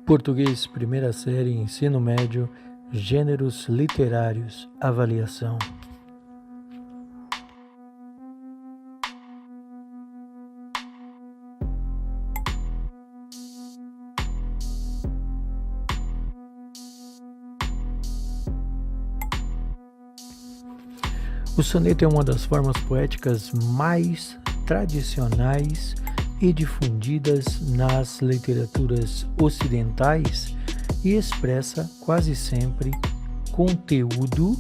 Português, primeira série, ensino médio, gêneros literários, avaliação. O soneto é uma das formas poéticas mais tradicionais e difundidas nas literaturas ocidentais e expressa quase sempre conteúdo,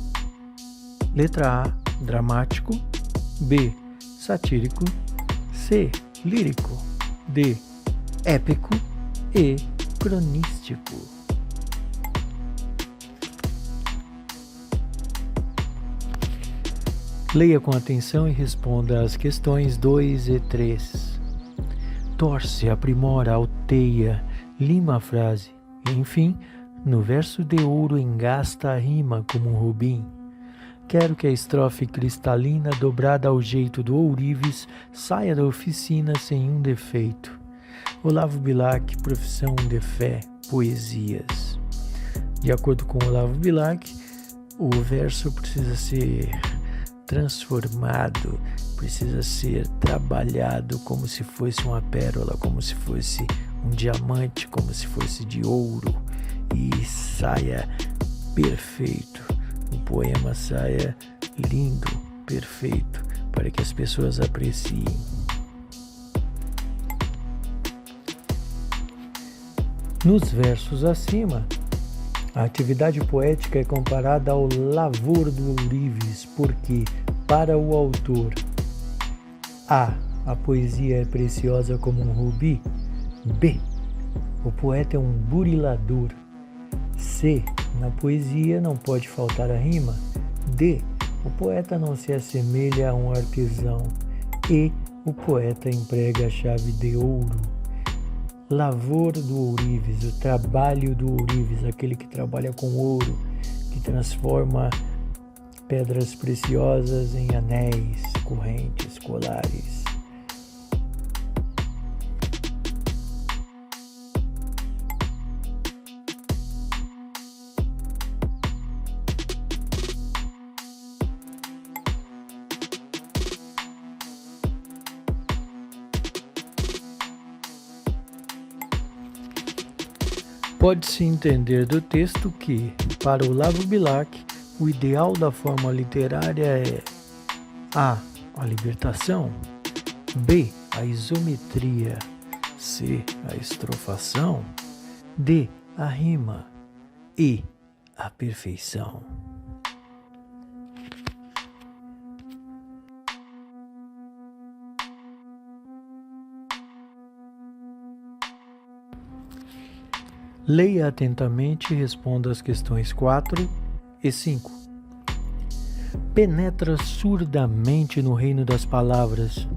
letra A, dramático, B, satírico, C, lírico, D, épico e cronístico. Leia com atenção e responda às questões 2 e 3. Torce, aprimora, alteia, lima a frase. Enfim, no verso de ouro engasta a rima como um rubim. Quero que a estrofe cristalina, dobrada ao jeito do ourives, saia da oficina sem um defeito. Olavo Bilac, profissão de fé, poesias. De acordo com Olavo Bilac, o verso precisa ser transformado, precisa ser trabalhado como se fosse uma pérola, como se fosse um diamante, como se fosse de ouro, e saia perfeito, o poema saia lindo, perfeito, para que as pessoas apreciem. Nos versos acima, a atividade poética é comparada ao lavor do ourives, porque, para o autor, A poesia é preciosa como um rubi. B, o poeta é um burilador. C, na poesia não pode faltar a rima. D, o poeta não se assemelha a um artesão. E, o poeta emprega a chave de ouro. Lavor do ourives, o trabalho do ourives, aquele que trabalha com ouro, que transforma pedras preciosas em anéis, correntes, colares. Pode-se entender do texto que, para Olavo Bilac, o ideal da forma literária é A, a libertação, B, a isometria, C, a estrofação, D, a rima e a perfeição. Leia atentamente e responda às questões 4 e 5. Penetra surdamente no reino das palavras.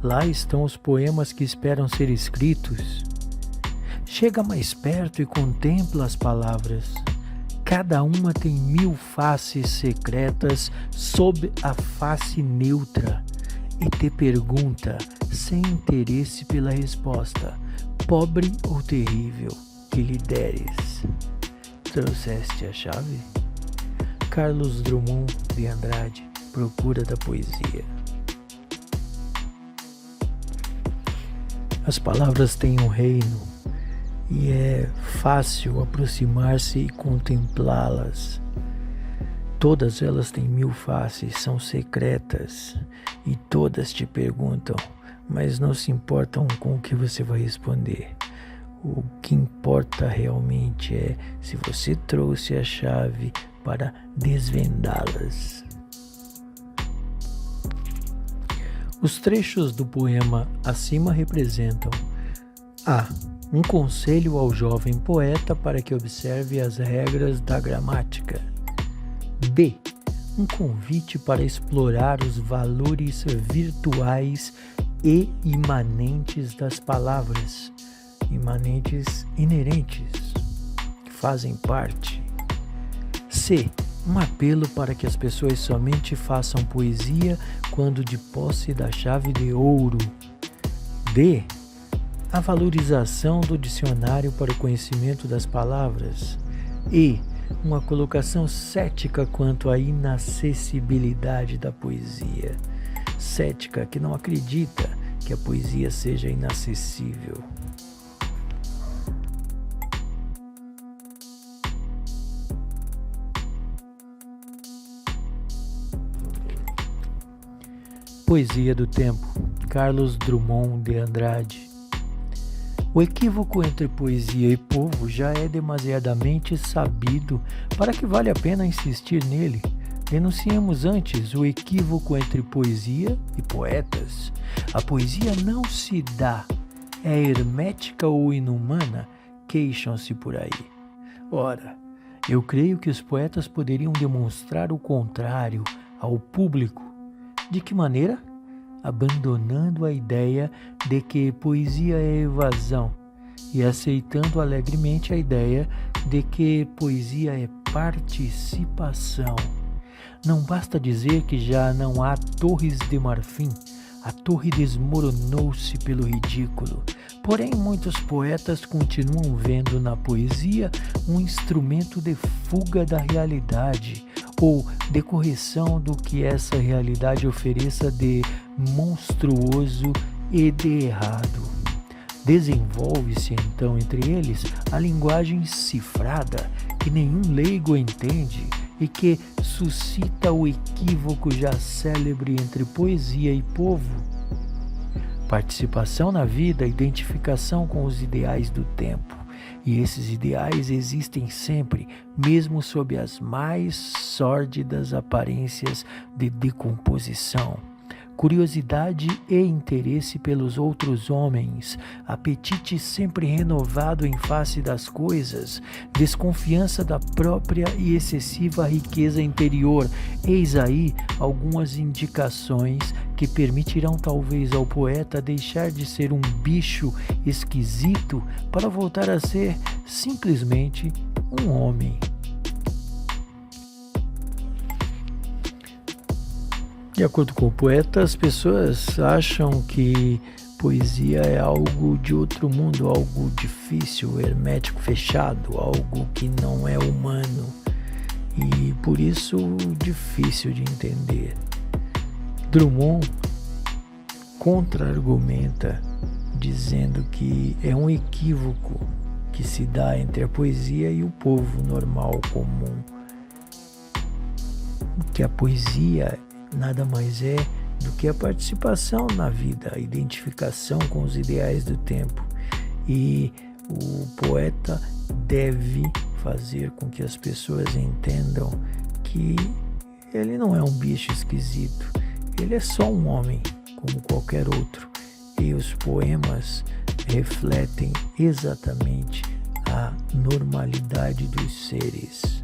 Lá estão os poemas que esperam ser escritos. Chega mais perto e contempla as palavras. Cada uma tem 1000 faces secretas sob a face neutra e te pergunta, sem interesse pela resposta, pobre ou terrível, que lhe deres. Trouxeste a chave? Carlos Drummond de Andrade, Procura da Poesia. As palavras têm um reino e é fácil aproximar-se e contemplá-las. Todas elas têm 1000 faces, são secretas e todas te perguntam, mas não se importam com o que você vai responder. O que importa realmente é se você trouxe a chave para desvendá-las. Os trechos do poema acima representam A, um conselho ao jovem poeta para que observe as regras da gramática. B, um convite para explorar os valores virtuais e imanentes das palavras. Imanentes inerentes, que fazem parte. C, um apelo para que as pessoas somente façam poesia quando de posse da chave de ouro. D, a valorização do dicionário para o conhecimento das palavras e uma colocação cética quanto à inacessibilidade da poesia. Cética que não acredita que a poesia seja inacessível. Poesia do Tempo, Carlos Drummond de Andrade. O equívoco entre poesia e povo já é demasiadamente sabido para que vale a pena insistir nele. Denunciemos antes o equívoco entre poesia e poetas. A poesia não se dá, é hermética ou inumana, queixam-se por aí. Ora, eu creio que os poetas poderiam demonstrar o contrário ao público. De que maneira? Abandonando a ideia de que poesia é evasão e aceitando alegremente a ideia de que poesia é participação. Não basta dizer que já não há torres de marfim, a torre desmoronou-se pelo ridículo. Porém, muitos poetas continuam vendo na poesia um instrumento de fuga da realidade, ou de correção do que essa realidade ofereça de monstruoso e de errado. Desenvolve-se então entre eles a linguagem cifrada, que nenhum leigo entende e que suscita o equívoco já célebre entre poesia e povo. Participação na vida, identificação com os ideais do tempo. E esses ideais existem sempre, mesmo sob as mais sórdidas aparências de decomposição. Curiosidade e interesse pelos outros homens, apetite sempre renovado em face das coisas, desconfiança da própria e excessiva riqueza interior. Eis aí algumas indicações que permitirão talvez ao poeta deixar de ser um bicho esquisito para voltar a ser simplesmente um homem. De acordo com o poeta, as pessoas acham que poesia é algo de outro mundo, algo difícil, hermético, fechado, algo que não é humano e por isso difícil de entender. Drummond contra-argumenta dizendo que é um equívoco que se dá entre a poesia e o povo normal, comum. Que a poesia nada mais é do que a participação na vida, a identificação com os ideais do tempo. E o poeta deve fazer com que as pessoas entendam que ele não é um bicho esquisito, ele é só um homem, como qualquer outro. E os poemas refletem exatamente a normalidade dos seres.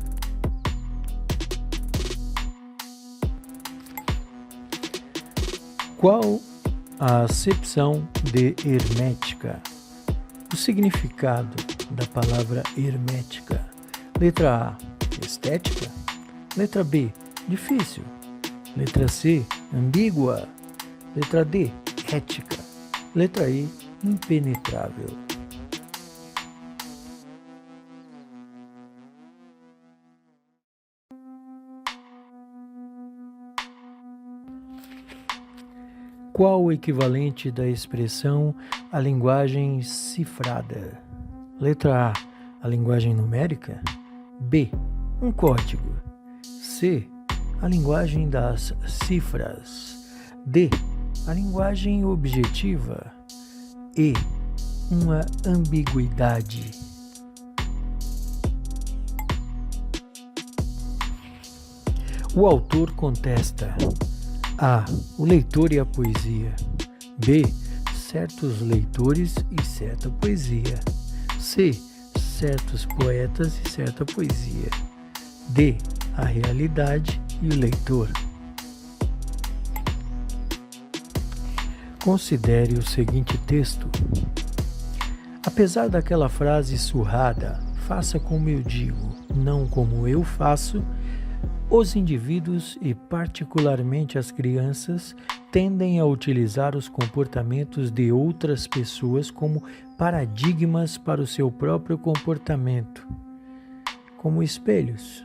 Qual a acepção de hermética? O significado da palavra hermética. Letra A, estética. Letra B, difícil. Letra C, ambígua. Letra D, ética. Letra E, impenetrável. Qual o equivalente da expressão a linguagem cifrada? Letra A, a linguagem numérica. B, um código. C, a linguagem das cifras. D, a linguagem objetiva. E, uma ambiguidade. O autor contesta: A, o leitor e a poesia. B, certos leitores e certa poesia. C, certos poetas e certa poesia. D, a realidade e o leitor. Considere o seguinte texto. Apesar daquela frase surrada, faça como eu digo, não como eu faço, os indivíduos e particularmente as crianças tendem a utilizar os comportamentos de outras pessoas como paradigmas para o seu próprio comportamento, como espelhos.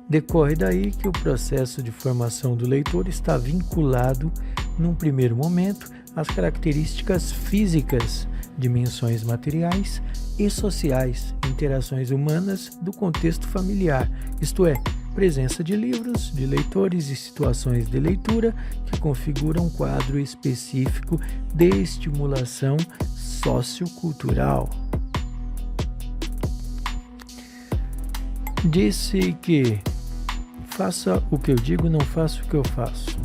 Decorre daí que o processo de formação do leitor está vinculado, num primeiro momento, às características físicas, dimensões materiais e sociais, interações humanas do contexto familiar, isto é, presença de livros, de leitores e situações de leitura que configuram um quadro específico de estimulação sociocultural. Disse que faça o que eu digo, não faça o que eu faço.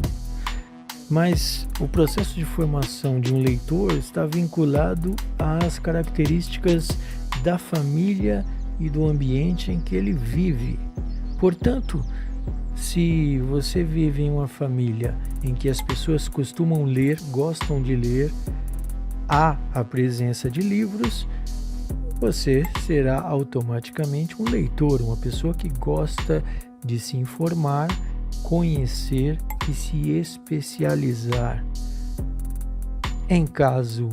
Mas o processo de formação de um leitor está vinculado às características da família e do ambiente em que ele vive. Portanto, se você vive em uma família em que as pessoas costumam ler, gostam de ler, há a presença de livros, você será automaticamente um leitor, uma pessoa que gosta de se informar, conhecer e se especializar. Em caso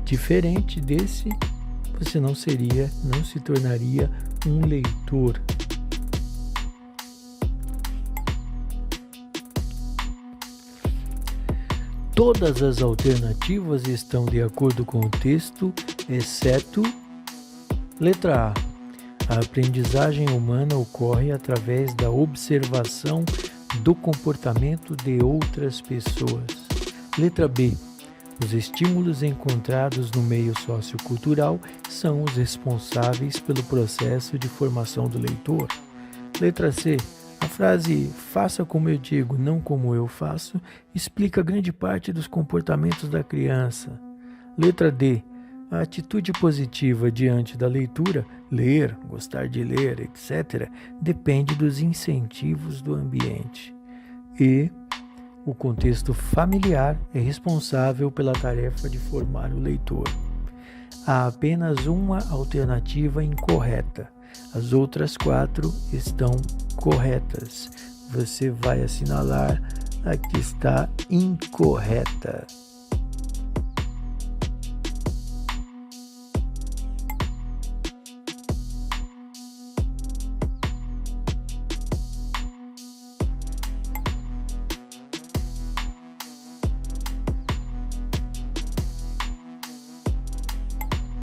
diferente desse, você não se tornaria um leitor. Todas as alternativas estão de acordo com o texto, exceto letra A. A aprendizagem humana ocorre através da observação do comportamento de outras pessoas. Letra B. Os estímulos encontrados no meio sociocultural são os responsáveis pelo processo de formação do leitor. Letra C. A frase "faça como eu digo, não como eu faço" explica grande parte dos comportamentos da criança. Letra D. A atitude positiva diante da leitura, ler, gostar de ler, etc., depende dos incentivos do ambiente. E o contexto familiar é responsável pela tarefa de formar o leitor. Há apenas uma alternativa incorreta. As outras 4 estão corretas. Você vai assinalar a que está incorreta.